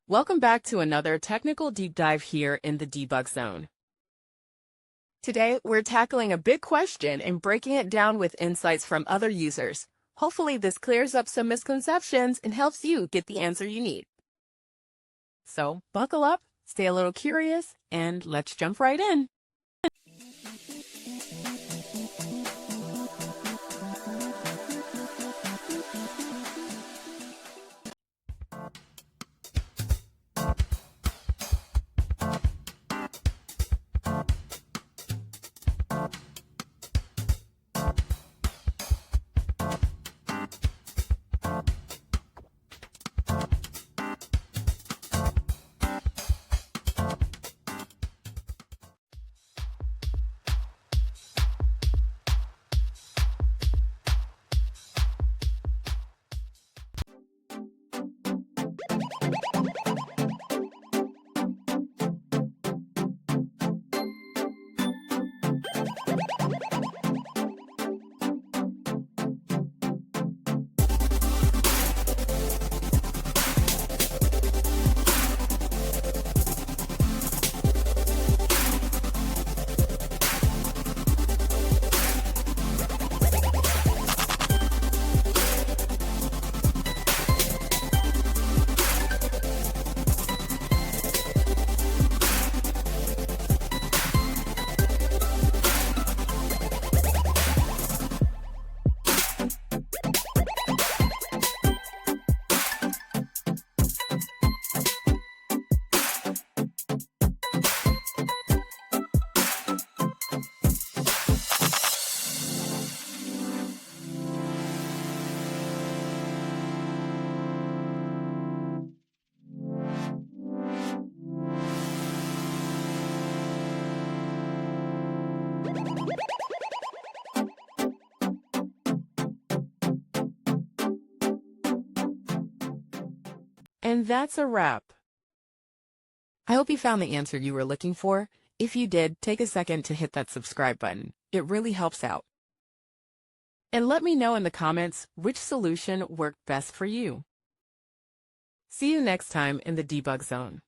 Welcome back to another technical deep dive here in the debug zone. Today, we're tackling a big question and breaking it down with insights from other users. Hopefully, this clears up some misconceptions and helps you get the answer you need. So, buckle up, stay a little curious, and let's jump right in. And that's a wrap. I hope you found the answer you were looking for. If you did, take a second to hit that subscribe button. It really helps out. And let me know in the comments which solution worked best for you. See you next time in the debug zone.